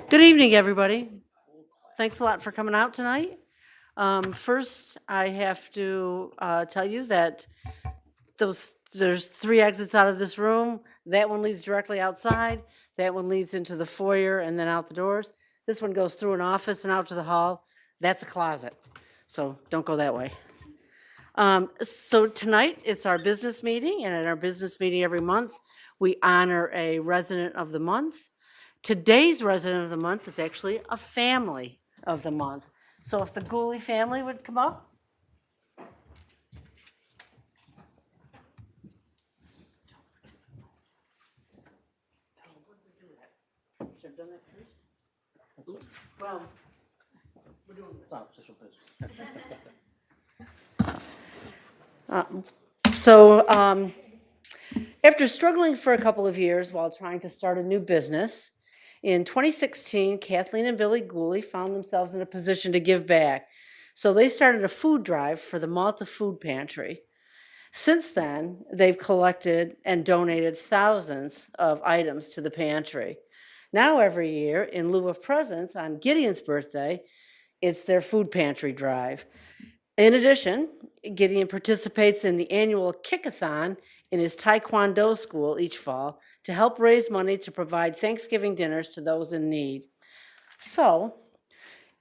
Good evening, everybody. Thanks a lot for coming out tonight. First, I have to tell you that there's 3 exits out of this room. That one leads directly outside. That one leads into the foyer and then out the doors. This one goes through an office and out to the hall. That's a closet, so don't go that way. So tonight, it's our business meeting, and at our business meeting every month, we honor a resident of the month. Today's resident of the month is actually a family of the month. So if the Gooley family would come up. Should have done that first. Oops. Well, we're doing this. Official business. After struggling for a couple of years while trying to start a new business, in 2016, Kathleen and Billy Gooley found themselves in a position to give back. So they started a food drive for the Malta Food Pantry. Since then, they've collected and donated thousands of items to the pantry. Now, every year, in lieu of presents on Gideon's birthday, it's their food pantry drive. In addition, Gideon participates in the annual Kickathon in his Taekwondo school each fall to help raise money to provide Thanksgiving dinners to those in need. So,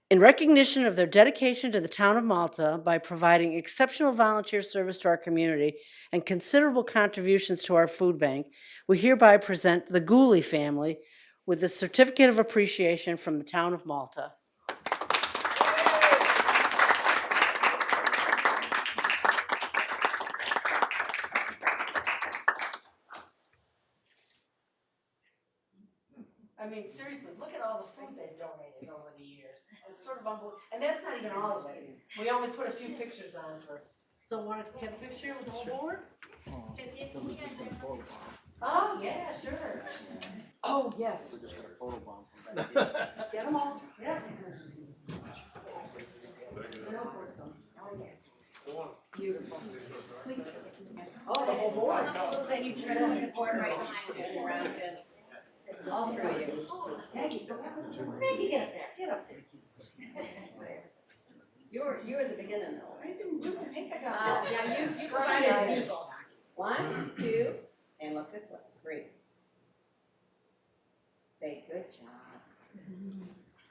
in recognition of their dedication to the town of Malta by providing exceptional volunteer service to our community and considerable contributions to our food bank, we hereby present the Gooley family with a certificate of appreciation from the town of Malta. I mean, seriously, look at all the food they've donated over the years. It's sort of unbelievable. And that's not even all of it. We only put a few pictures on for. So want to have a picture with the whole board? Oh, yeah, sure. Oh, yes. Get them all. Yeah. Beautiful. Oh, the whole board. Then you turn on the board right behind you and around it. All through you. Maggie, get up there, get up there. You were the beginning though, right? I think I got that. Yeah, you Scratch provided it. people. 1, 2, and look this way, 3. Say, good job.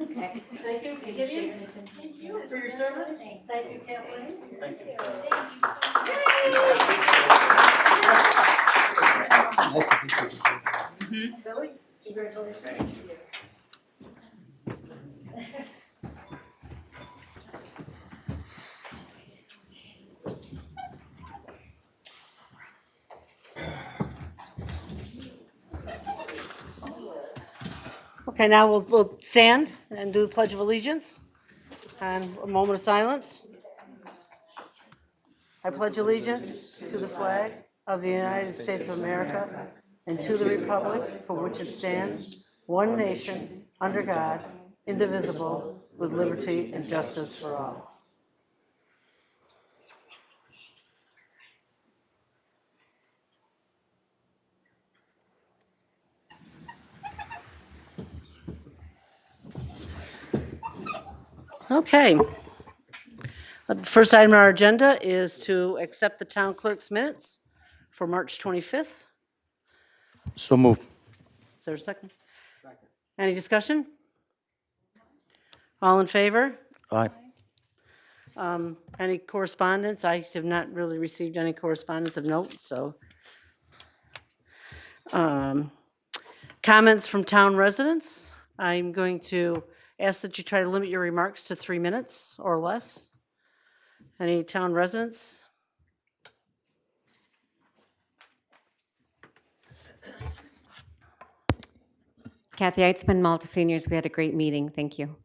Okay. Thank you, Gideon. Thank you. For your service. Thank you, Kathleen. Thank you. Billy, congratulations. Okay, now we'll stand and do the Pledge of Allegiance and a moment of silence. I pledge allegiance to the flag of the United States of America and to the republic for which it stands, one nation, under God, indivisible, with liberty and justice for all. Okay. The first item on our agenda is to accept the town clerk's minutes for March 25th. So moved. Is there a second? Second. Any discussion? All in favor? Aye. Any correspondence? I have not really received any correspondence of note, so. Comments from town residents? I'm going to ask that you try to limit your remarks to 3 minutes or less. Any town residents? Kathy Eitzman, Malta Seniors. We had a great meeting. Thank you.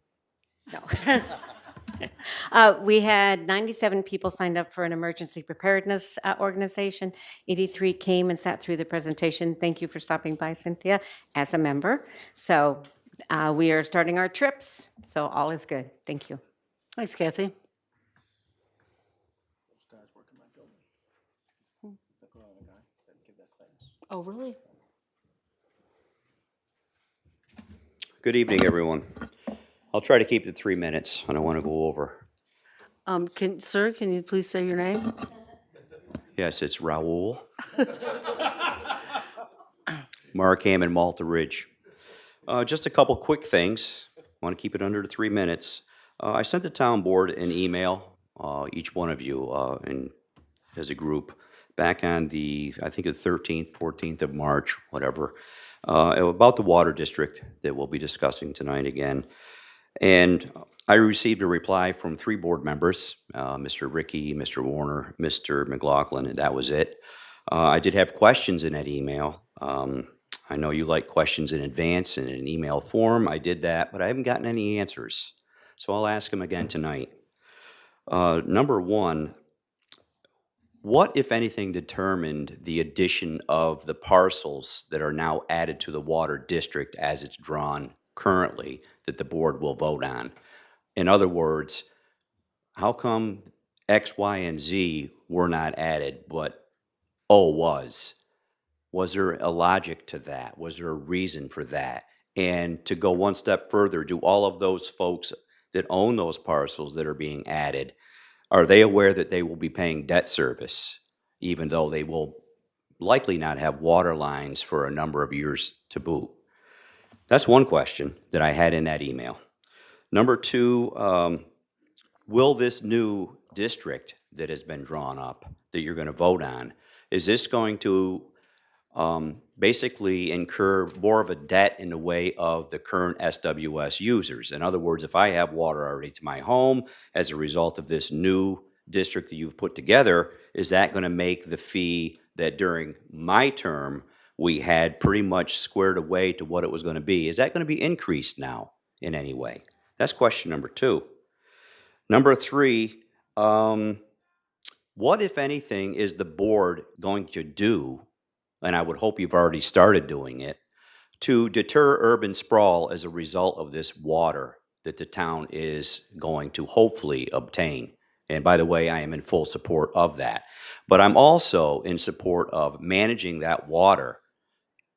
No. We had 97 people signed up for an emergency preparedness organization. 83 came and sat through the presentation. Thank you for stopping by, Cynthia, as a member. So we are starting our trips, so all is good. Thank you. Thanks, Kathy. Those guys work in my building. The guy that give that class. Oh, really? Good evening, everyone. I'll try to keep it 3 minutes. I don't want to go over. Sir, can you please say your name? Yes, it's Raul. Markham and Malta Ridge. Just a couple quick things. Want to keep it under the 3 minutes. I sent the town board an email, each one of you, and as a group, back on I think the 13th, 14th of March, whatever, about the water district that we'll be discussing tonight again. And I received a reply from 3 board members, Mr. Ricky, Mr. Warner, Mr. McLaughlin, and that was it. I did have questions in that email. I know you like questions in advance in an email form. I did that, but I haven't gotten any answers. So I'll ask them again tonight. Number one, what, if anything, determined the addition of the parcels that are now added to the water district as it's drawn currently that the board will vote on? In other words, how come X, Y, and Z were not added, but O was? Was there a logic to that? Was there a reason for that? And to go one step further, do all of those folks that own those parcels that are being added, are they aware that they will be paying debt service, even though they will likely not have water lines for a number of years to boot? That's one question that I had in that email. Number two, will this new district that has been drawn up that you're going to vote on, is this going to basically incur more of a debt in the way of the current SWS users? In other words, if I have water already to my home as a result of this new district that you've put together, is that going to make the fee that during my term we had pretty much squared away to what it was going to be, is that going to be increased now in any way? That's question number two. Number three, what, if anything, is the board going to do, and I would hope you've already started doing it, to deter urban sprawl as a result of this water that the town is going to hopefully obtain? And by the way, I am in full support of that. But I'm also in support of managing that water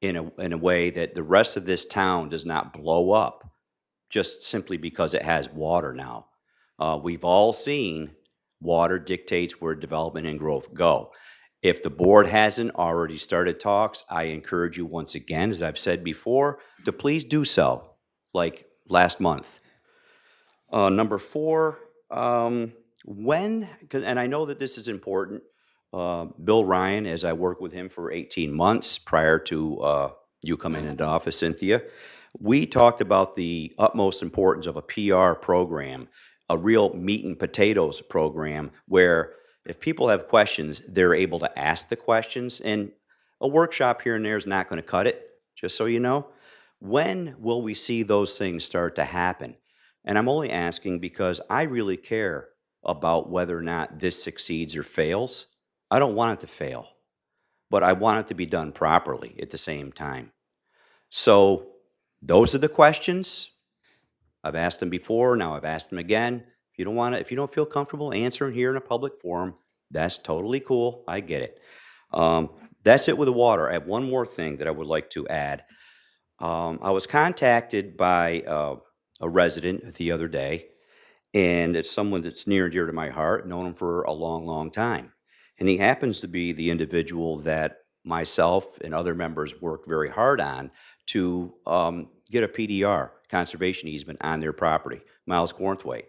in a way that the rest of this town does not blow up just simply because it has water now. We've all seen water dictates where development and growth go. If the board hasn't already started talks, I encourage you once again, as I've said before, to please do so, like last month. Number four, when, and I know that this is important, Bill Ryan, as I worked with him for 18 months prior to you coming into office, Cynthia, we talked about the utmost importance of a PR program, a real meat and potatoes program, where if people have questions, they're able to ask the questions, and a workshop here and there is not going to cut it, just so you know. When will we see those things start to happen? And I'm only asking because I really care about whether or not this succeeds or fails. I don't want it to fail, but I want it to be done properly at the same time. So those are the questions. I've asked them before, now I've asked them again. If you don't feel comfortable answering here in a public forum, that's totally cool. I get it. That's it with the water. I have one more thing that I would like to add. I was contacted by a resident the other day, and it's someone that's near and dear to my heart, known him for a long, long time. And he happens to be the individual that myself and other members worked very hard on to get a PDR, conservation easement, on their property, Miles Cornthwaite.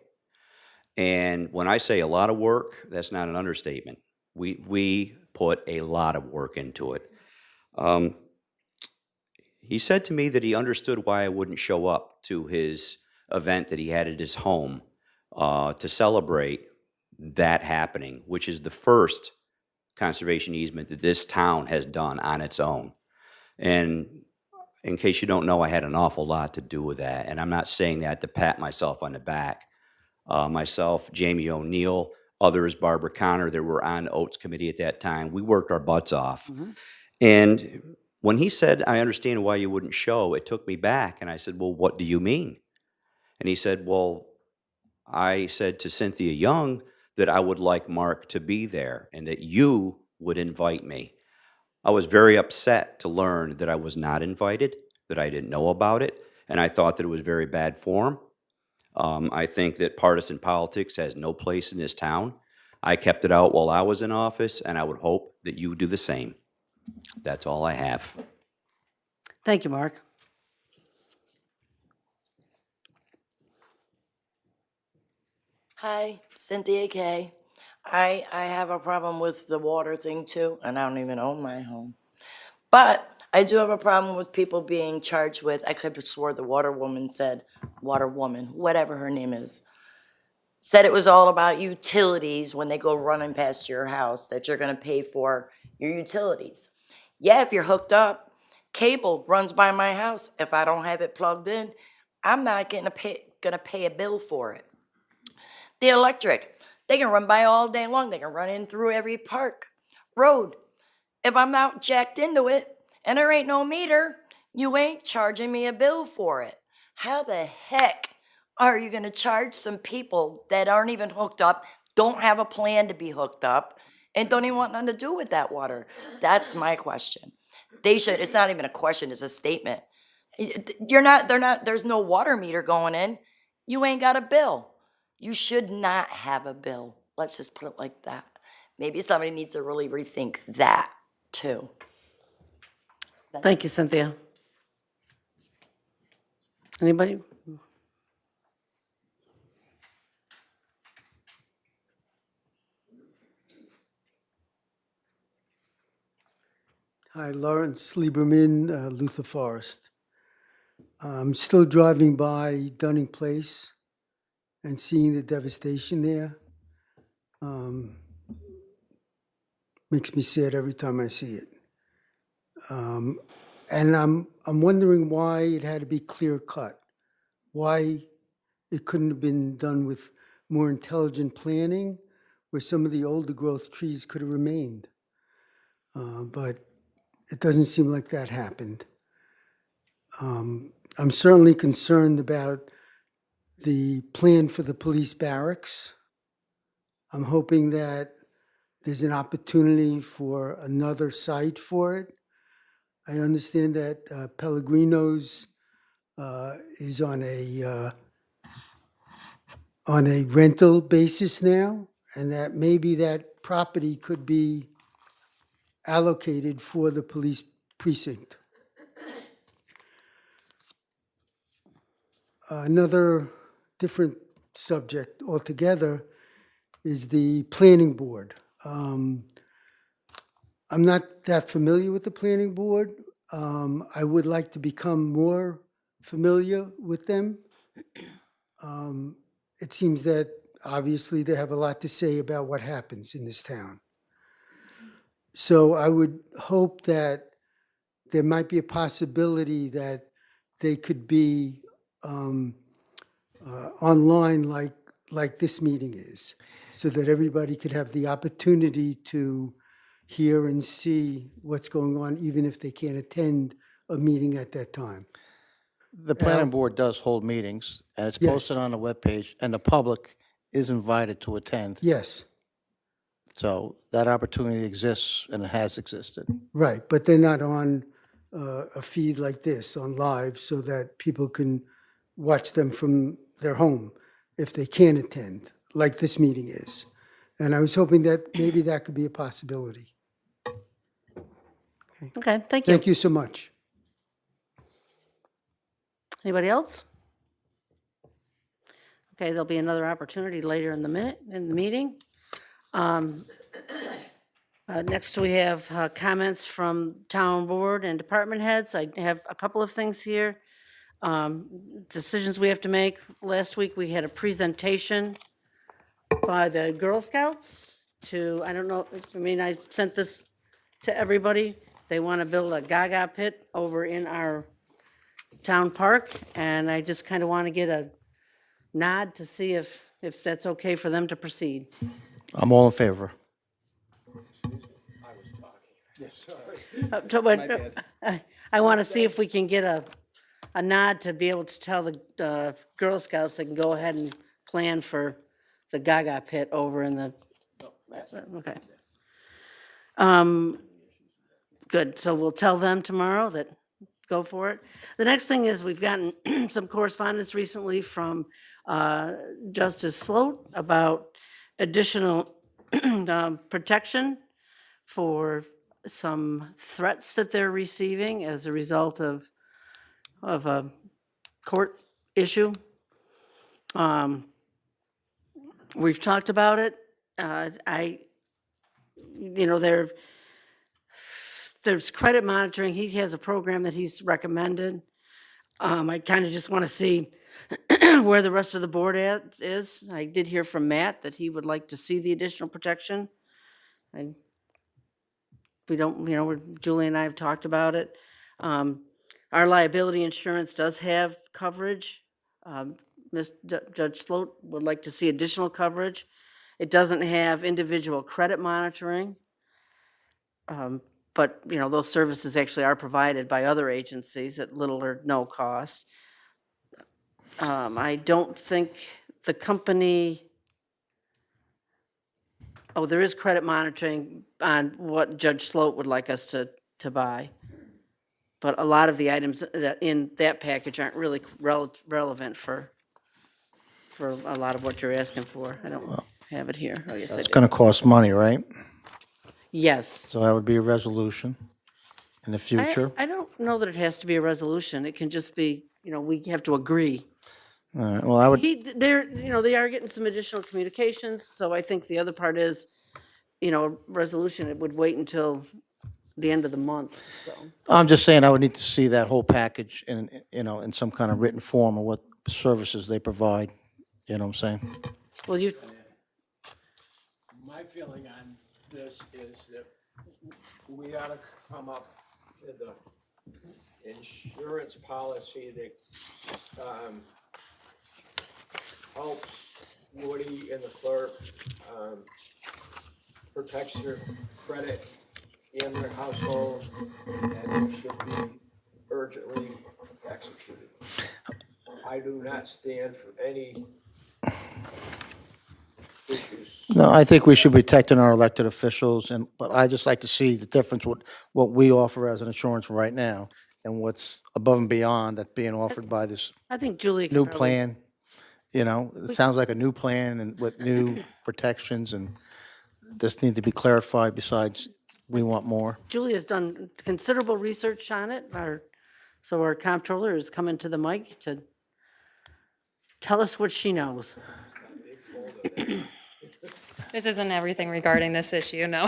And when I say a lot of work, that's not an understatement. We put a lot of work into it. He said to me that he understood why I wouldn't show up to his event that he had at his home to celebrate that happening, which is the first conservation easement that this town has done on its own. And in case you don't know, I had an awful lot to do with that. And I'm not saying that to pat myself on the back. Myself, Jamie O'Neill, others, Barbara Connor, that were on the Oates Committee at that time, we worked our butts off. Mm-hmm. And when he said, I understand why you wouldn't show, it took me back. And I said, well, what do you mean? And he said, well, I said to Cynthia Young that I would like Mark to be there and that you would invite me. I was very upset to learn that I was not invited, that I didn't know about it. and I thought that it was very bad form. I think that partisan politics has no place in this town. I kept it out while I was in office, and I would hope that you do the same. That's all I have. Thank you, Mark. Hi, Cynthia Kay. I have a problem with the water thing too, and I don't even own my home. But I do have a problem with people being charged with, I could have swore the water woman, whatever her name is, said it was all about utilities when they go running past your house, that you're gonna pay for your utilities. Yeah, if you're hooked up, cable runs by my house. If I don't have it plugged in, I'm not gonna pay a bill for it. The electric, they can run by all day long. They can run in through every park, road. If I'm not jacked into it and there ain't no meter, you ain't charging me a bill for it. How the heck are you gonna charge some people that aren't even hooked up, don't have a plan to be hooked up, and don't even want nothing to do with that water? That's my question. They should, it's not even a question, it's a statement. There's no water meter going in. You ain't got a bill. You should not have a bill. Let's just put it like that. Maybe somebody needs to really rethink that too. Thank you, Cynthia. Anybody? Hi, Lawrence Lieberman, Luther Forest. I'm still driving by Dunning Place and seeing the devastation there. Makes me sad every time I see it. And I'm wondering why it had to be clear cut. Why it couldn't have been done with more intelligent planning, where some of the older growth trees could have remained. But it doesn't seem like that happened. I'm certainly concerned about the plan for the police barracks. I'm hoping that there's an opportunity for another site for it. I understand that Pellegrino's is on a rental basis now, and that maybe that property could be allocated for the police precinct. Another different subject altogether is the planning board. I'm not that familiar with the planning board. I would like to become more familiar with them. It seems that obviously they have a lot to say about what happens in this town. So I would hope that there might be a possibility that they could be online like this meeting is, so that everybody could have the opportunity to hear and see what's going on, even if they can't attend a meeting at that time. The planning board does hold meetings, and it's Yes. posted on the webpage, and the public is invited to attend. Yes, So that opportunity exists, and it has existed. right, but they're not on a feed like this, on live, so that people can watch them from their home if they can't attend, like this meeting is. And I was hoping that maybe that could be a possibility. Okay, thank you. Thank you so much. Anybody else? Okay, there'll be another opportunity later in the meeting. Next, we have comments from town board and department heads. I have a couple of things here. Decisions we have to make. Last week, we had a presentation by the Girl Scouts to, I don't know, I mean, I sent this to everybody. They want to build a Gaga pit over in our town park, and I just kind of want to get a nod to see if that's okay for them to proceed. I'm all in favor. I want to see if we can get a nod to be able to tell the Girl Scouts they can go ahead and plan for the Gaga pit over in the, okay. Good, so we'll tell them tomorrow that go for it. The next thing is we've gotten some correspondence recently from Justice Sloat about additional protection for some threats that they're receiving as a result of a court issue. We've talked about it. There's credit monitoring. He has a program that he's recommended. I kind of just want to see where the rest of the board is. I did hear from Matt that he would like to see the additional protection. We don't, Julie and I have talked about it. Our liability insurance does have coverage. Judge Sloat would like to see additional coverage. It doesn't have individual credit monitoring. But, those services actually are provided by other agencies at little or no cost. I don't think the company, there is credit monitoring on what Judge Sloat would like us to buy. But a lot of the items that in that package aren't really relevant for a lot of what you're asking for. I don't have it here. Oh, yes, I It's do. going to cost money, right? Yes. So that would be a resolution in the future. I don't know that it has to be a resolution. It can just be, we have to agree. All right, well, I would, They are getting some additional communications, so I think the other part is, resolution, it would wait until the end of the month, so. I'm just saying I would need to see that whole package in some kind of written form of what services they provide. You know what I'm saying? Well, My feeling on this is that we ought to come up with an insurance policy that helps Woody and the clerk, protects their credit in their household, and it should be urgently executed. I do not stand for any issues. No, I think we should be protecting our elected officials, but I just like to see the difference with what we offer as an insurance right now and what's above and beyond that's being offered by this I think Julie can new probably- plan. It sounds like a new plan and with new protections, and this need to be clarified. Besides, we want more. Julie has done considerable research on it, so our comptroller is coming to the mic to tell us what she knows. This isn't everything regarding this issue, no.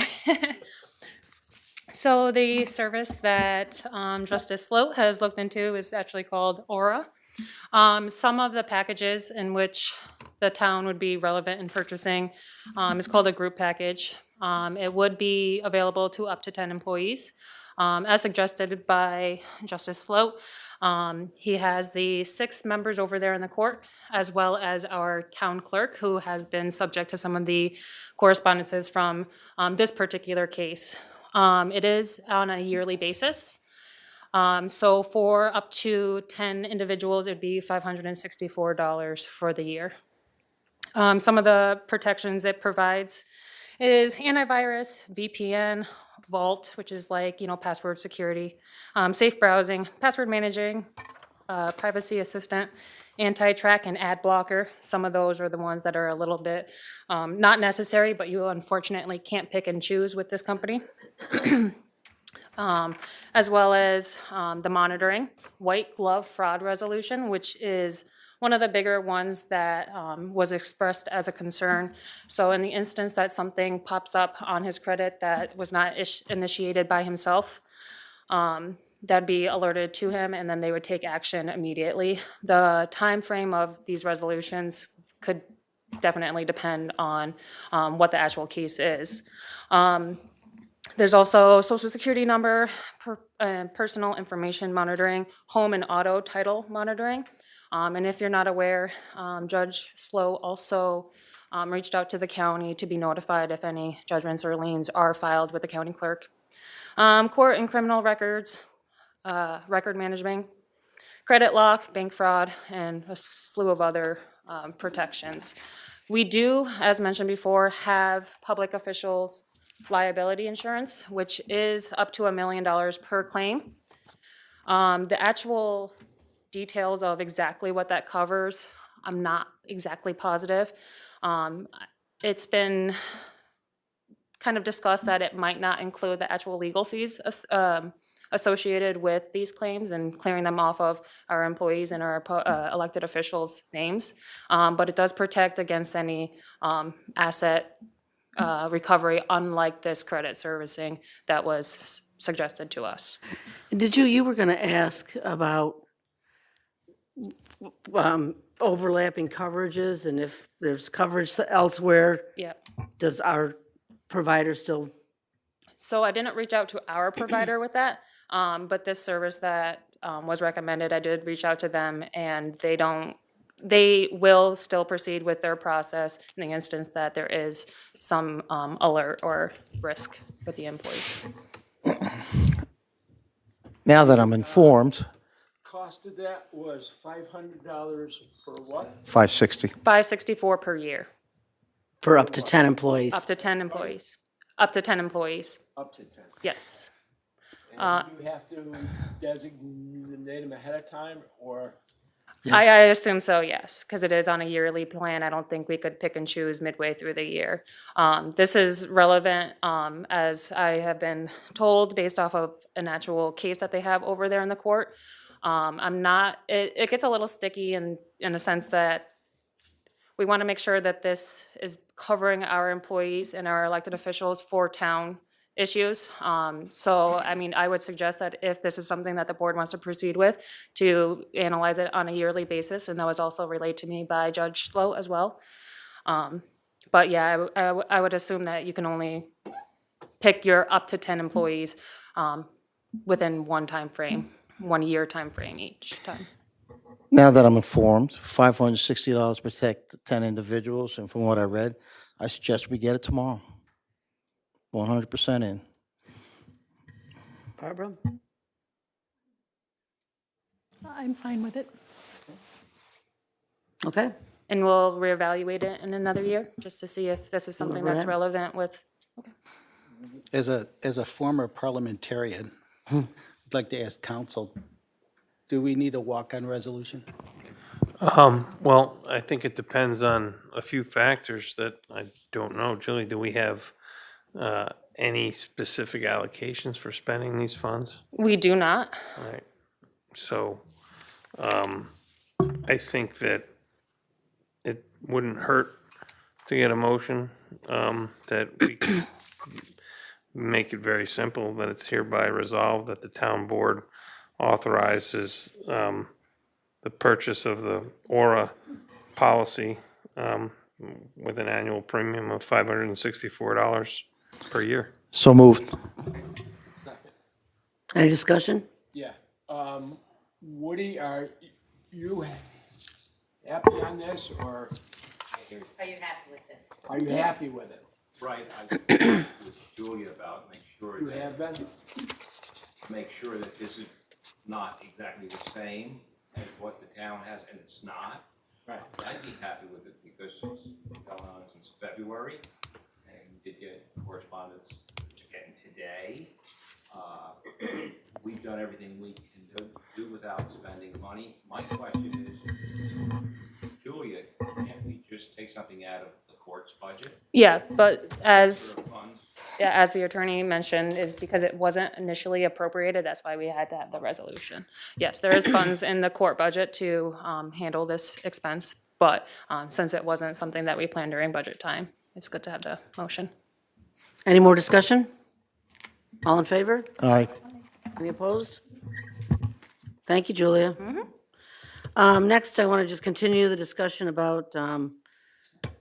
So the service that Justice Sloat has looked into is actually called Aura. Some of the packages in which the town would be relevant in purchasing is called a group package. It would be available to up to 10 employees. As suggested by Justice Sloat, he has the 6 members over there in the court, as well as our town clerk, who has been subject to some of the correspondences from this particular case. It is on a yearly basis. So for up to 10 individuals, it'd be $564 for the year. Some of the protections it provides is antivirus, VPN, Vault, which is like, password security, safe browsing, password managing, privacy assistant, anti-track, and ad blocker. Some of those are the ones that are a little bit not necessary, but you unfortunately can't pick and choose with this company. As well as the monitoring, white glove fraud resolution, which is one of the bigger ones that was expressed as a concern. So in the instance that something pops up on his credit that was not initiated by himself, that'd be alerted to him, and then they would take action immediately. The time frame of these resolutions could definitely depend on what the actual case is. There's also Social Security number, personal information monitoring, home and auto title monitoring. And if you're not aware, Judge Sloat also reached out to the county to be notified if any judgments or liens are filed with the county clerk. Court and criminal records, record management, credit lock, bank fraud, and a slew of other protections. We do, as mentioned before, have public officials liability insurance, which is up to $1 million per claim. The actual details of exactly what that covers, I'm not exactly positive. It's been kind of discussed that it might not include the actual legal fees associated with these claims and clearing them off of our employees and our elected officials' names. But it does protect against any asset recovery, unlike this credit servicing that was suggested to us. You were going to ask about overlapping coverages, and if there's coverage elsewhere, Yeah. does our provider still? So I didn't reach out to our provider with that, but this service that was recommended, I did reach out to them, and they will still proceed with their process in the instance that there is some alert or risk with the employee. Now that I'm informed, Cost of that was $500 per what? 560. $564 per year, For up to 10 employees. up to 10 employees. Up to 10 employees, Up to 10. yes. And you have to designate them ahead of time, or? I assume so, yes, because it is on a yearly plan. I don't think we could pick and choose midway through the year. This is relevant, as I have been told, based off of an actual case that they have over there in the court. It gets a little sticky in a sense that we want to make sure that this is covering our employees and our elected officials for town issues. I would suggest that if this is something that the board wants to proceed with, to analyze it on a yearly basis, and that was also relayed to me by Judge Sloat as well. But yeah, I would assume that you can only pick your up to 10 employees within one time frame, 1 year time frame each time. Now that I'm informed, $560 protect 10 individuals, and from what I read, I suggest we get it tomorrow. 100% in. Barbara? I'm fine with it. Okay. And we'll reevaluate it in another year, just to see if this is something that's ahead. relevant with. As a former parliamentarian, I'd like to ask council, do we need a walk-on resolution? Well, I think it depends on a few factors that I don't know. Julie, do we have any specific allocations for spending these funds? We do not. Right. So I think that it wouldn't hurt to get a motion that we can make it very simple, that it's hereby resolved that the town board authorizes the purchase of the Aura policy with an annual premium of $564 per year. So moved. Any discussion? Yeah. Woody, are you happy on this, or Are you happy with this? are you happy with it? Right, I talked with Julia about, make sure You that, have been? make sure that this is not exactly the same as what the town has, and it's not. Right. I'd be happy with it because it's been going on since February, and we did get correspondence again today. We've done everything we can do without spending money. My question is, Julia, can't we just take something out of the court's budget? Yeah, but as For funds? yeah, as the attorney mentioned, is because it wasn't initially appropriated, that's why we had to have the resolution. Yes, there is funds in the court budget to handle this expense, but since it wasn't something that we planned during budget time, it's good to have the motion. Any more discussion? All in favor? Aye. Any opposed? Thank you, Julia. Next, I want to just continue the discussion about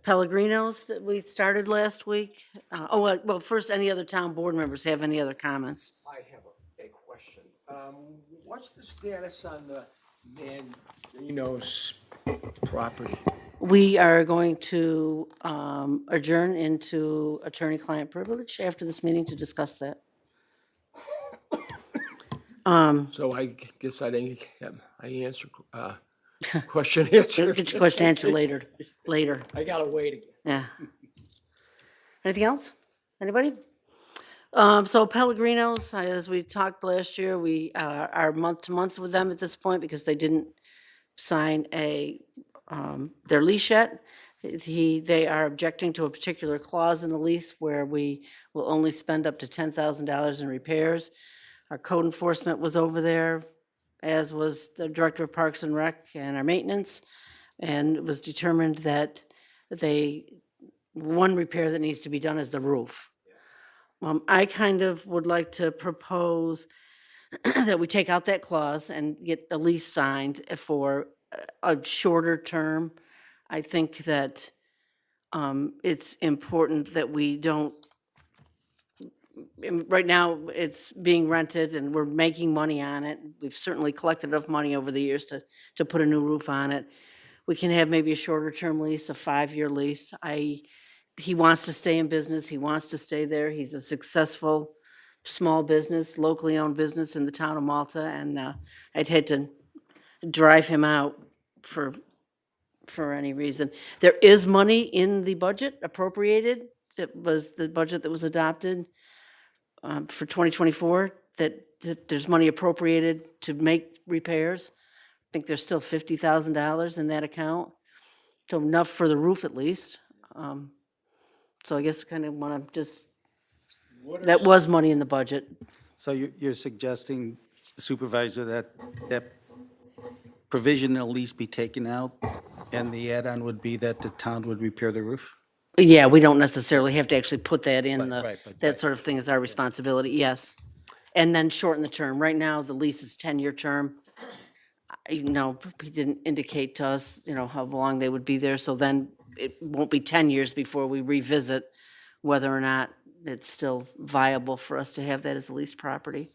Pellegrinos that we started last week. Well, first, any other town board members have any other comments? I have a question. What's the status on the Mandino's property? We are going to adjourn into attorney-client privilege after this meeting to discuss that. So I guess I didn't get my answer, question answered. Get your question answered later. I gotta wait again. Yeah. Anything else? Anybody? So Pellegrinos, as we talked last year, we are month to month with them at this point because they didn't sign their lease yet. They are objecting to a particular clause in the lease where we will only spend up to $10,000 in repairs. Our code enforcement was over there, as was the Director of Parks and Rec and our maintenance. And it was determined that one repair that needs to be done is the roof. I kind of would like to propose that we take out that clause and get a lease signed for a shorter term. I think that it's important that we don't, right now, it's being rented and we're making money on it. We've certainly collected enough money over the years to put a new roof on it. We can have maybe a shorter term lease, a 5-year lease. He wants to stay in business. He wants to stay there. He's a successful small business, locally owned business in the town of Malta, and I'd hate to drive him out for any reason. There is money in the budget appropriated. It was the budget that was adopted for 2024, that there's money appropriated to make repairs. I think there's still $50,000 in that account, so enough for the roof at least. So I guess kind of want to just, that was money in the budget. So you're suggesting, Supervisor, that provision at least be taken out, and the add-on would be that the town would repair the roof? Yeah, we don't necessarily have to actually put that in Right, that sort of thing is our responsibility, yes. And then shorten the term. Right now, the lease is 10-year term. He didn't indicate to us, how long they would be there, so then it won't be 10 years before we revisit whether or not it's still viable for us to have that as a leased property.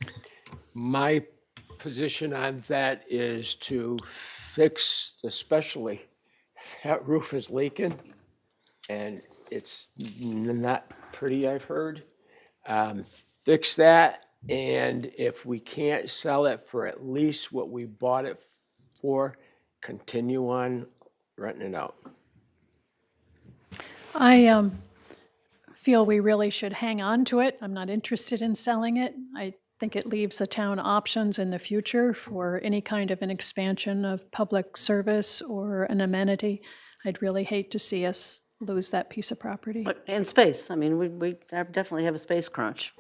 My position on that is to fix, especially that roof is leaking and it's not pretty, I've heard. Fix that, and if we can't sell it for at least what we bought it for, continue on renting it out. I feel we really should hang on to it. I'm not interested in selling it. I think it leaves the town options in the future for any kind of an expansion of public service or an amenity. I'd really hate to see us lose that piece of property. And space, I mean, we definitely have a space crunch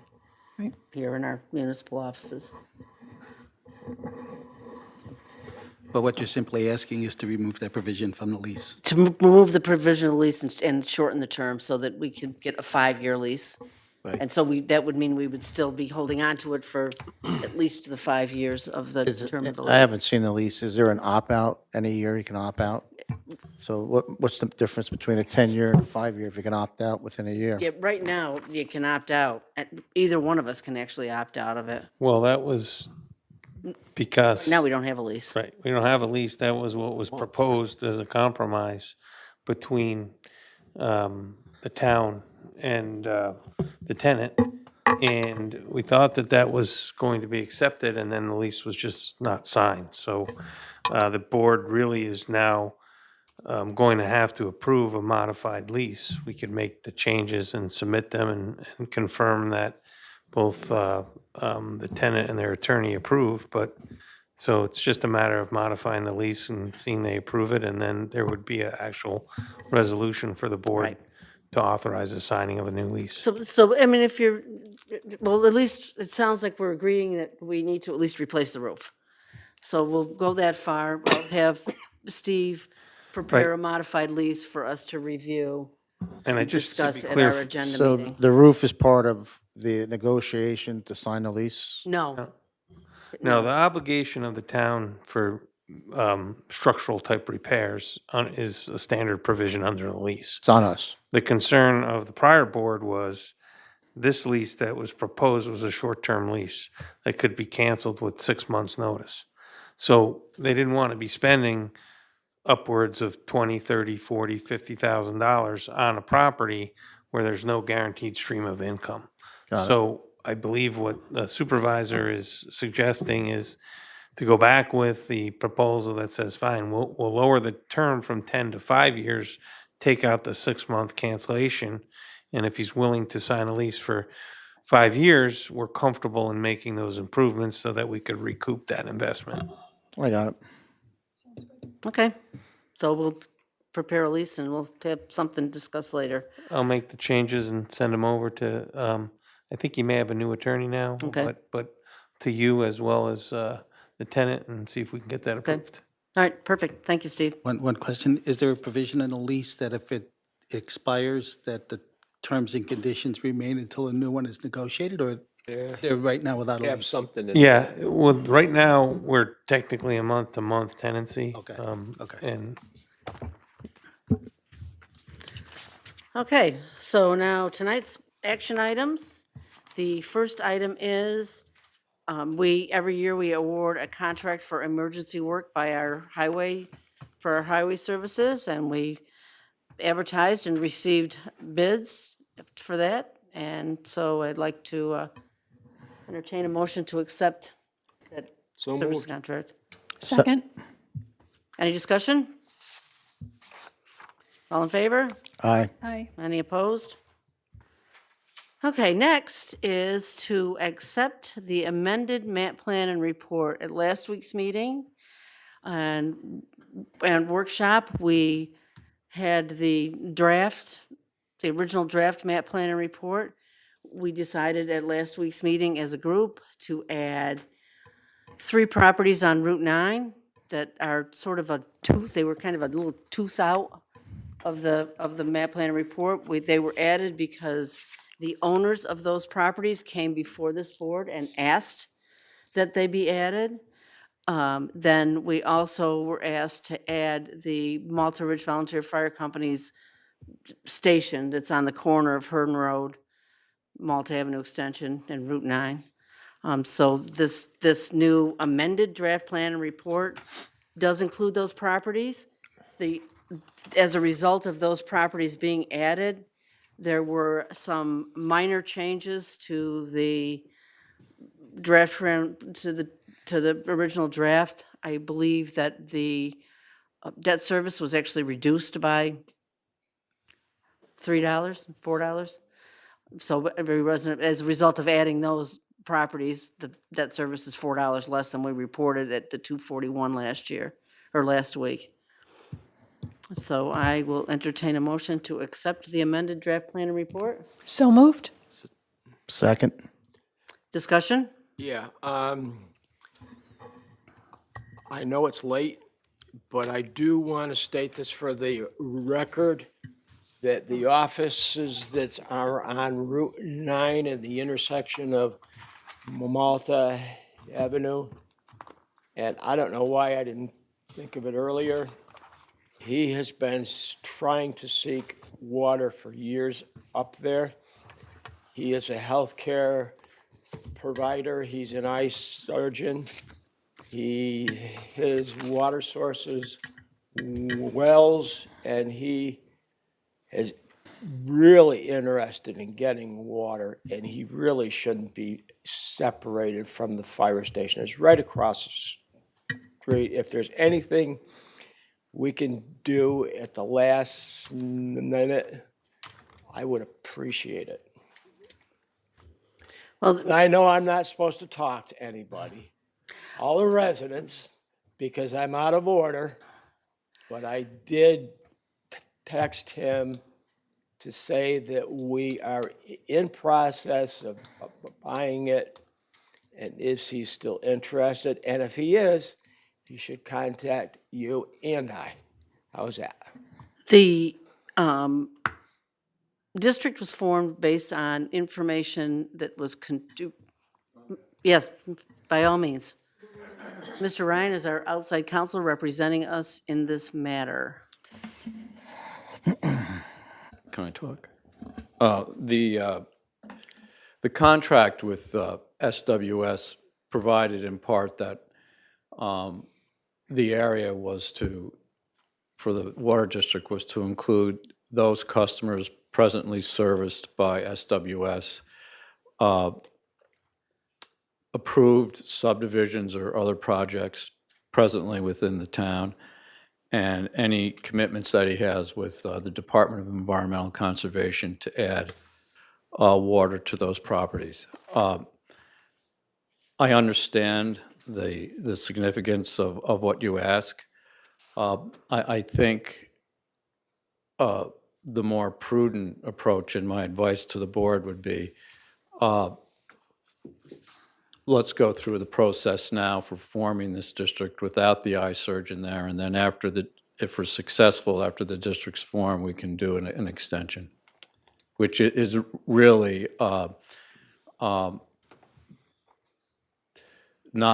Right. here in our municipal offices. But what you're simply asking is to remove that provision from the lease. To remove the provisional lease and shorten the term so that we could get a 5-year lease. Right. And so that would mean we would still be holding on to it for at least the 5 years of the term of the lease. I haven't seen the lease. Is there an opt-out? Any year you can opt out? So what's the difference between a 10-year and a 5-year if you can opt out within a year? Yeah, right now, you can opt out. Either one of us can actually opt out of it. Well, that was because. Now we don't have a lease. Right, we don't have a lease, that was what was proposed as a compromise between the town and the tenant. And we thought that that was going to be accepted, and then the lease was just not signed. So the board really is now going to have to approve a modified lease. We could make the changes and submit them and confirm that both the tenant and their attorney approve, but, so it's just a matter of modifying the lease and seeing they approve it, and then there would be an actual resolution for the board Right. to authorize the signing of a new lease. So, I mean, well, at least it sounds like we're agreeing that we need to at least replace the roof. So we'll go that far. I'll have Steve prepare Right. a modified lease for us to review, And I just, to be discuss at clear, our agenda So meeting. the roof is part of the negotiation to sign the lease? No, no, the obligation of the town for structural type repairs is a standard provision under the lease. It's on us. The concern of the prior board was this lease that was proposed was a short-term lease that could be canceled with 6 months' notice. So they didn't want to be spending upwards of $20,000, $30,000, $40,000, $50,000 on a property where there's no guaranteed stream of income. Got it. So I believe what the supervisor is suggesting is to go back with the proposal that says, fine, we'll lower the term from 10 to 5 years, take out the 6-month cancellation, and if he's willing to sign a lease for 5 years, we're comfortable in making those improvements so that we could recoup that investment. I got it. Okay, so we'll prepare a lease and we'll have something to discuss later. I'll make the changes and send them over to, I think you may have a new attorney now. Okay. But to you as well as the tenant, and see if we can get that Okay. approved. All right, perfect. Thank you, Steve. One question, is there a provision in the lease that if it expires, that the terms and conditions remain until a new one is negotiated, or Yeah. they're right now without a Have lease? something in Yeah, well, right now, we're technically a month-to-month tenancy. Okay, okay. And Okay, so now tonight's action items. The first item is, every year we award a contract for emergency work by our highway, for our highway services, and we advertised and received bids for that. And so I'd like to entertain a motion to accept that So service moved. contract. Second? Any discussion? All in favor? Aye. Aye. Any opposed? Okay, next is to accept the amended map plan and report. At last week's meeting and workshop, we had the original draft map plan and report. We decided at last week's meeting as a group to add 3 properties on Route 9 that are sort of they were kind of a little tooth out of the map plan and report. They were added because the owners of those properties came before this board and asked that they be added. Then we also were asked to add the Malta Ridge Volunteer Fire Company's station that's on the corner of Hurden Road, Malta Avenue Extension, and Route 9. So this new amended draft plan and report does include those properties. As a result of those properties being added, there were some minor changes to the draft, to the original draft. I believe that the debt service was actually reduced by $3, $4. So every resident, as a result of adding those properties, the debt service is $4 less than we reported at the $241 last week. So I will entertain a motion to accept the amended draft plan and report. So moved? Second. Discussion? Yeah, I know it's late, but I do want to state this for the record, that the offices that are on Route 9 at the intersection of Malta Avenue, and I don't know why I didn't think of it earlier, he has been trying to seek water for years up there. He is a healthcare provider. He's an eye surgeon. His water sources, wells, and he is really interested in getting water, and he really shouldn't be separated from the fire station. It's right across the street. If there's anything we can do at the last minute, I would appreciate it. Well, I know I'm not supposed to talk to anybody, all the residents, because I'm out of order, but I did text him to say that we are in process of buying it, and is he still interested? And if he is, he should contact you and I. How's that? The district was formed based on information that was, yes, by all means. Mr. Ryan is our outside counsel representing us in this matter. Can I talk? The contract with SWS provided in part that the area was for the water district was to include those customers presently serviced by SWS, approved subdivisions or other projects presently within the town, and any commitments that he has with the Department of Environmental Conservation to add water to those properties. I understand the significance of what you ask. I think the more prudent approach, and my advice to the board would be, let's go through the process now for forming this district without the I-surge in there, and then if we're successful after the district's formed, we can do an extension, which is really not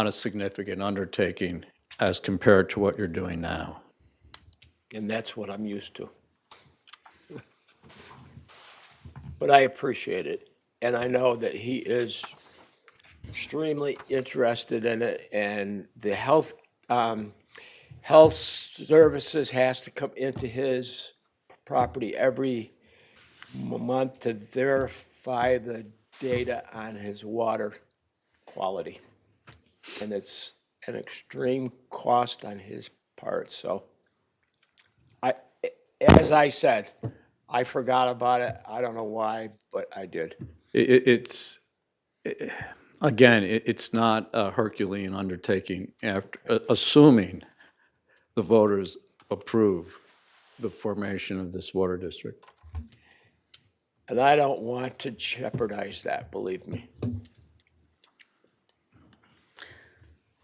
a significant undertaking as compared to what you're doing now. And that's what I'm used to. But I appreciate it, and I know that he is extremely interested in it, and the health services has to come into his property every month to verify the data on his water quality. And it's an extreme cost on his part, so as I said, I forgot about it. I don't know why, but I did. Again, it's not a Herculean undertaking after, assuming the voters approve the formation of this water district. And I don't want to jeopardize that, believe me.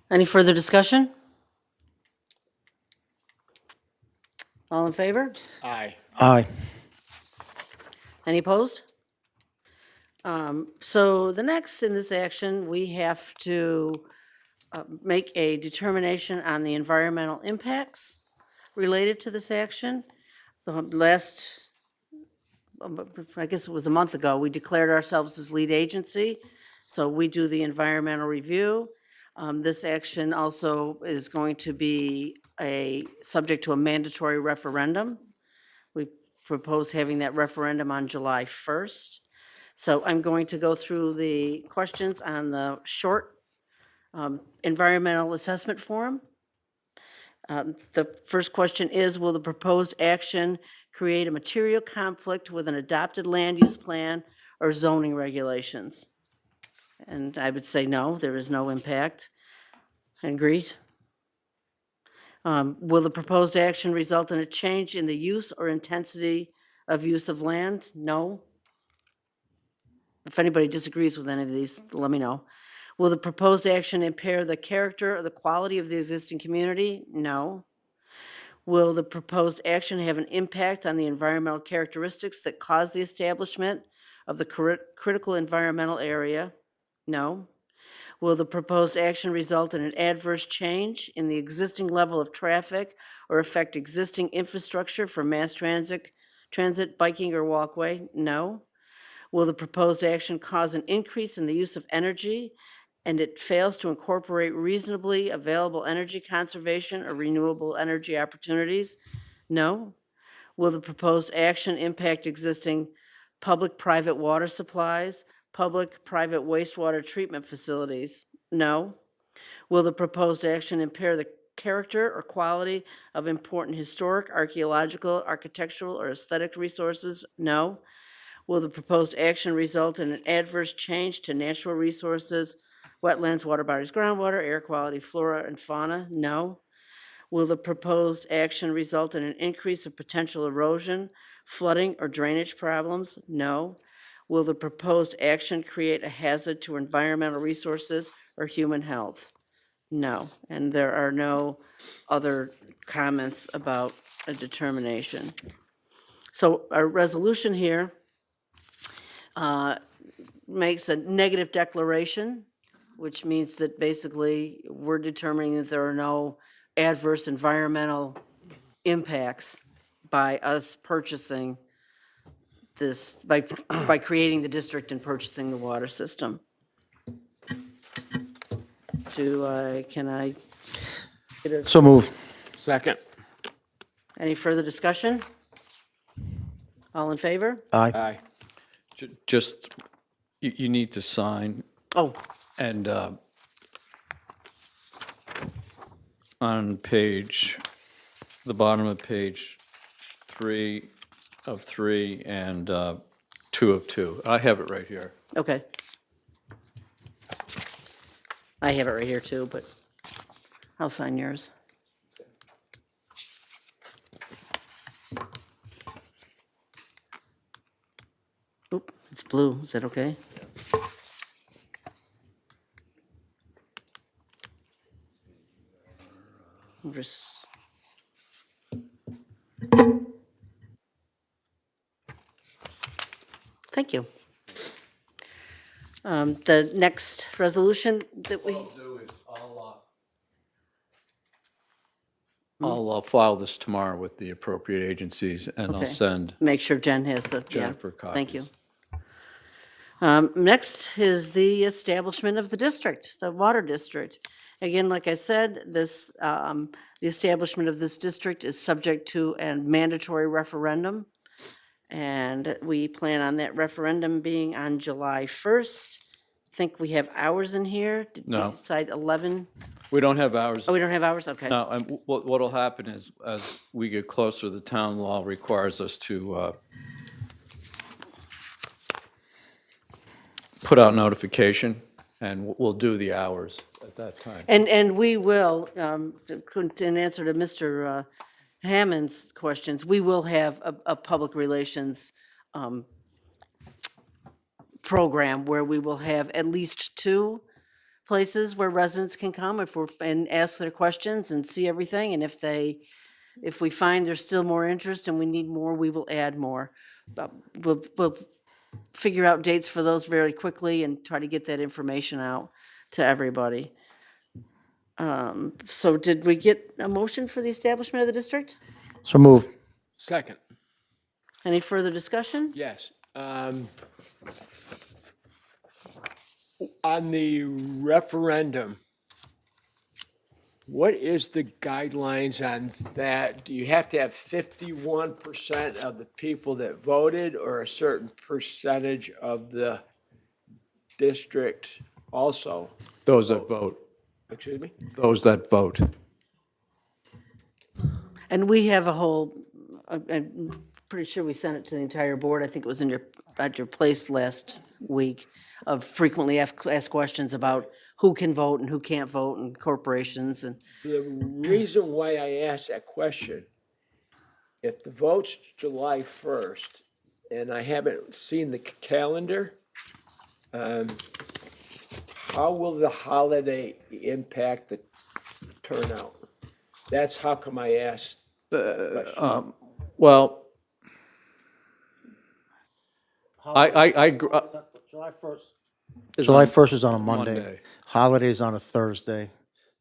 Any further discussion? All in favor? Aye. Aye. Any opposed? So the next in this action, we have to make a determination on the environmental impacts related to this action. The last, I guess it was a month ago, we declared ourselves as lead agency. So we do the environmental review. This action also is going to be subject to a mandatory referendum. We propose having that referendum on July 1st. So I'm going to go through the questions on the short environmental assessment form. The first question is, will the proposed action create a material conflict with an adopted land use plan or zoning regulations? And I would say no, there is no impact. Agreed? Will the proposed action result in a change in the use or intensity of use of land? No. If anybody disagrees with any of these, let me know. Will the proposed action impair the character or the quality of the existing community? No. Will the proposed action have an impact on the environmental characteristics that cause the establishment of the critical environmental area? No. Will the proposed action result in an adverse change in the existing level of traffic or affect existing infrastructure for mass transit, biking, or walkway? No. Will the proposed action cause an increase in the use of energy and it fails to incorporate reasonably available energy conservation or renewable energy opportunities? No. Will the proposed action impact existing public-private water supplies, public-private wastewater treatment facilities? No. Will the proposed action impair the character or quality of important historic, archaeological, architectural, or aesthetic resources? No. Will the proposed action result in an adverse change to natural resources, wetlands, water bodies, groundwater, air quality, flora, and fauna? No. Will the proposed action result in an increase of potential erosion, flooding, or drainage problems? No. Will the proposed action create a hazard to environmental resources or human health? No. And there are no other comments about a determination. So our resolution here makes a negative declaration, which means that basically we're determining that there are no adverse environmental impacts by us purchasing this, by creating the district and purchasing the water system. Can I get a? So move. Second. Any further discussion? All in favor? Aye. Aye. Just, you need to sign, Oh, and on the bottom of page 3 of 3 and 2 of 2. I have it right here. Okay. I have it right here too, but I'll sign yours. Oop, it's blue. Is that okay? Just- Thank you. The next resolution that we, I'll file this tomorrow with the appropriate agencies, and I'll Okay. send make sure Jen has the, yeah, Jennifer thank you. copies. Next is the establishment of the district, the water district. Again, like I said, this, the establishment of this district is subject to a mandatory referendum. And we plan on that referendum being on July 1st. Think we have hours in here? Did we No. decide 11? We don't have hours. Oh, we don't have hours? Okay. No, and what'll happen is, as we get closer, the town law requires us to put out notification, and we'll do the hours at that time. And we will, in answer to Mr. Hammond's questions, we will have a public relations program where we will have at least 2 places where residents can come and ask their questions and see everything. And if we find there's still more interest and we need more, we will add more. But we'll figure out dates for those very quickly and try to get that information out to everybody. So did we get a motion for the establishment of the district? So move. Second, Any further discussion? yes. On the referendum, what is the guidelines on that? Do you have to have 51% of the people that voted or a certain percentage of the district also? Those that vote, Excuse me? those that vote. And we have a whole, I'm pretty sure we sent it to the entire board. I think it was at your place last week, of frequently asked questions about who can vote and who can't vote and corporations and. The reason why I asked that question, if the vote's July 1st, and I haven't seen the calendar, how will the holiday impact the turnout? That's how come I asked. Well, I July 1st. is July on 1st is on a Monday. Monday. Holiday's on a Thursday.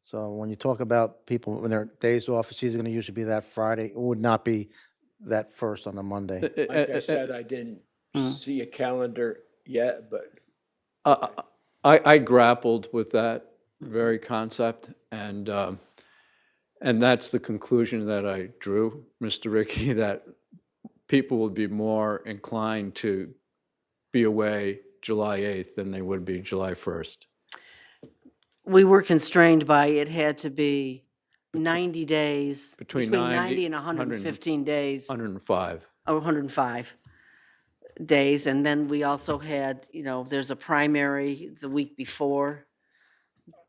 So when you talk about people, when their days off, it's either going to usually be that Friday. It would not be that first on a Monday. Like I said, I didn't see a calendar yet, but I grappled with that very concept, and that's the conclusion that I drew, Mr. Ricky, that people would be more inclined to be away July 8th than they would be July 1st. We were constrained by it had to be 90 days, Between between 90 90 and 115 days, 105. or 105 days. And then we also had, there's a primary the week before.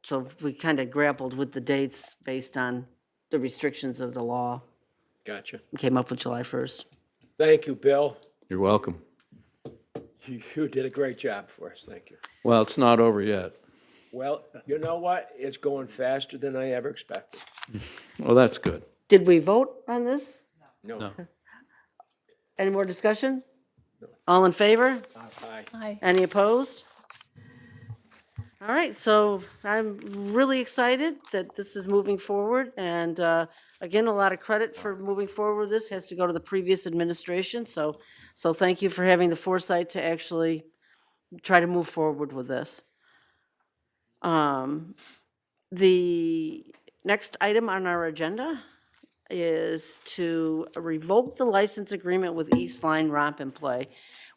So we kind of grappled with the dates based on the restrictions of the law. gotcha. We came up with July 1st. Thank you, Bill. You're welcome. You did a great job for us. Thank you. Well, it's not over yet. Well, you know what? It's going faster than I ever expected. Well, that's good. Did we vote on this? No. Any more discussion? All in favor? Aye. Aye. Any opposed? All right, so I'm really excited that this is moving forward, and again, a lot of credit for moving forward with this has to go to the previous administration, so thank you for having the foresight to actually try to move forward with this. The next item on our agenda is to revoke the license agreement with Eastline Romp and Play.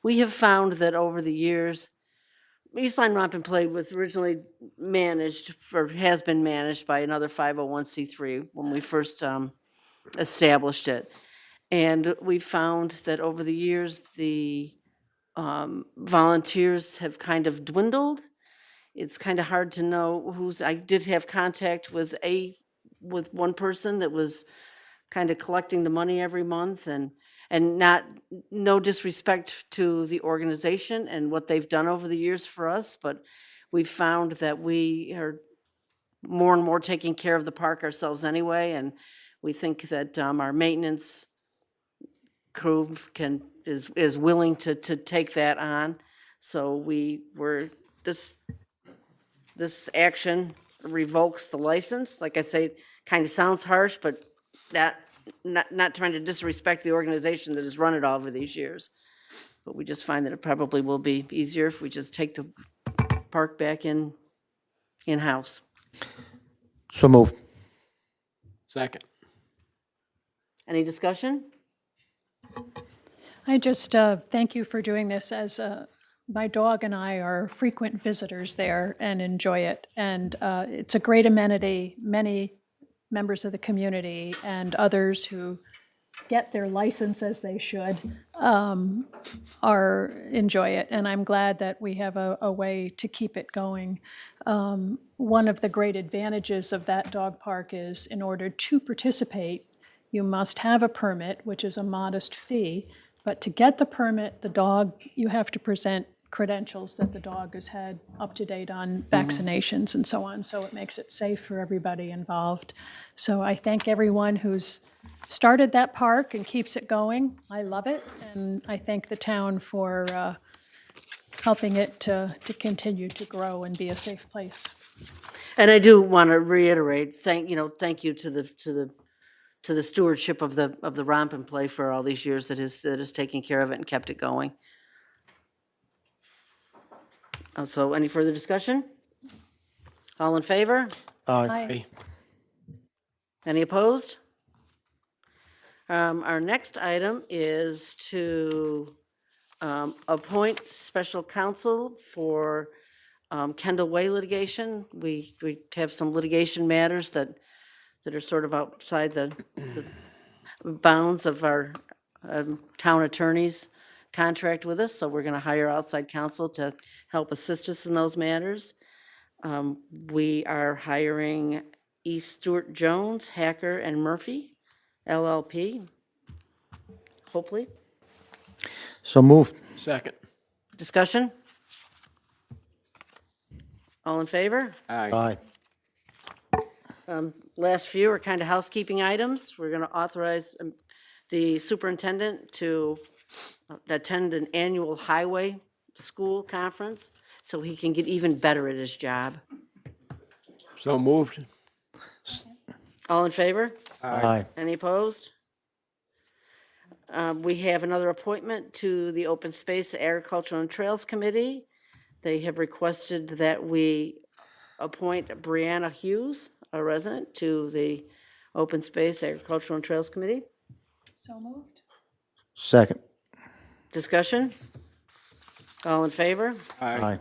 We have found that over the years, Eastline Romp and Play was originally managed, or has been managed by another 501c3 when we first established it. And we found that over the years, the volunteers have kind of dwindled. It's kind of hard to know I did have contact with one person that was kind of collecting the money every month, and no disrespect to the organization and what they've done over the years for us, but we found that we are more and more taking care of the park ourselves anyway, and we think that our maintenance crew is willing to take that on. So this action revokes the license. Like I say, kind of sounds harsh, but not trying to disrespect the organization that has run it all over these years. But we just find that it probably will be easier if we just take the park back in-house. So move. Second. Any discussion? I just thank you for doing this, as my dog and I are frequent visitors there and enjoy it. And it's a great amenity. Many members of the community and others who get their license, as they should, enjoy it. And I'm glad that we have a way to keep it going. One of the great advantages of that dog park is, in order to participate, you must have a permit, which is a modest fee. But to get the permit, you have to present credentials that the dog has had up to date on vaccinations and so on. So it makes it safe for everybody involved. So I thank everyone who's started that park and keeps it going. I love it. And I thank the town for helping it to continue to grow and be a safe place. And I do want to reiterate, thank you to the stewardship of the Romp and Play for all these years that has taken care of it and kept it going. So any further discussion? All in favor? Aye. Any opposed? Our next item is to appoint special counsel for Kendall Way litigation. We have some litigation matters that are sort of outside the bounds of our town attorney's contract with us, so we're going to hire outside counsel to help assist us in those matters. We are hiring E. Stewart Jones, Hacker and Murphy, LLP, hopefully. So moved. Second. Discussion? All in favor? Aye. Last few are kind of housekeeping items. We're going to authorize the superintendent to attend an annual highway school conference so he can get even better at his job. So moved. All in favor? Aye. Any opposed? We have another appointment to the Open Space, Agricultural and Trails Committee. They have requested that we appoint Brianna Hughes, a resident, to the Open Space, Agricultural and Trails Committee. So moved. Second. Discussion? All in favor? Aye.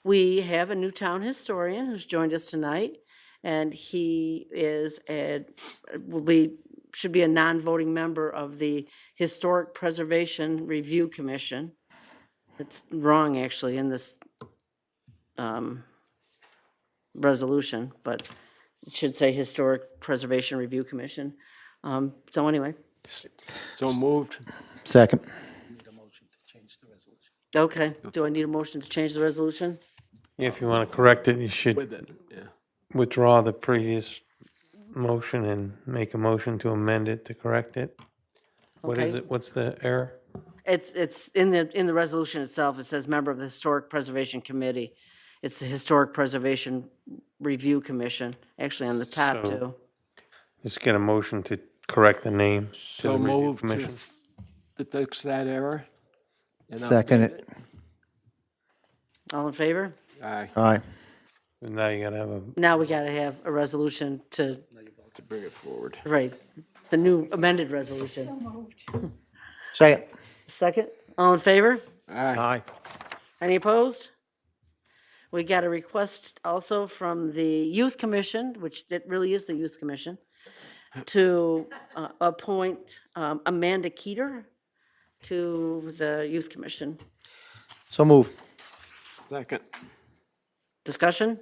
We have a new town historian who's joined us tonight, and he should be a non-voting member of the Historic Preservation Review Commission. It's wrong, actually, in this resolution, but it should say Historic Preservation Review Commission. So anyway, So moved. Second. okay. Do I need a motion to change the resolution? If you want to correct it, you should With it, yeah. withdraw the previous motion and make a motion to amend it to correct it. What is Okay. it? What's the error? It's in the resolution itself. It says member of the Historic Preservation Committee. It's the Historic Preservation Review Commission, actually on the top So- too. Just get a motion to correct the name to So the review moved commission. to fix that error. And I'll Second amend it. All in favor? Aye, Aye. And now you gotta have a, Now we gotta have a resolution to, to bring it forward. right, the new amended resolution. Second. Second, all in favor? Aye. Aye. Any opposed? We got a request also from the Youth Commission, which it really is the Youth Commission, to appoint Amanda Keeter to the Youth Commission. So move. Second. Discussion?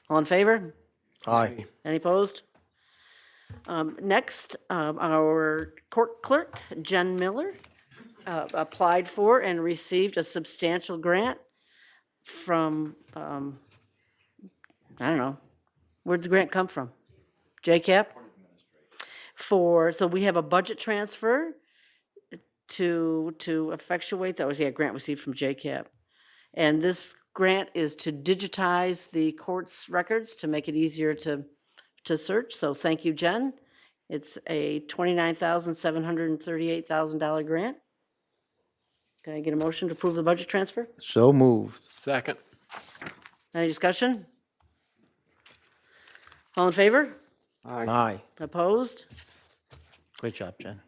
All in favor? Aye. Any opposed? Next, our court clerk, Jen Miller, applied for and received a substantial grant from, I don't know, where'd the grant come from? JCAP? So we have a budget transfer to effectuate, that was, yeah, grant received from JCAP. And this grant is to digitize the court's records to make it easier to search. So thank you, Jen. It's a $29,738,000 grant. Can I get a motion to approve the budget transfer? So moved. Second. Any discussion? All in favor? Aye. Opposed? Great job, Jen.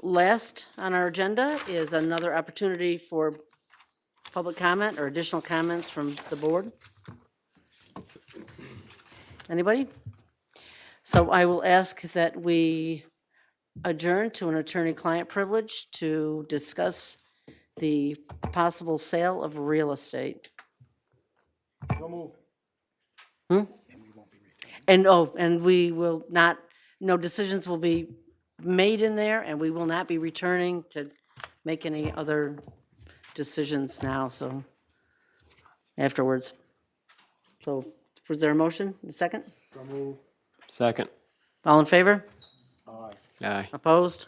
Last on our agenda is another opportunity for public comment or additional comments from the board. Anybody? So I will ask that we adjourn to an attorney-client privilege to discuss the possible sale of real estate. And we will not, no decisions will be made in there, and we will not be returning to make any other decisions now, so afterwards. So was there a motion, a second? Second. All in favor? Aye. Opposed?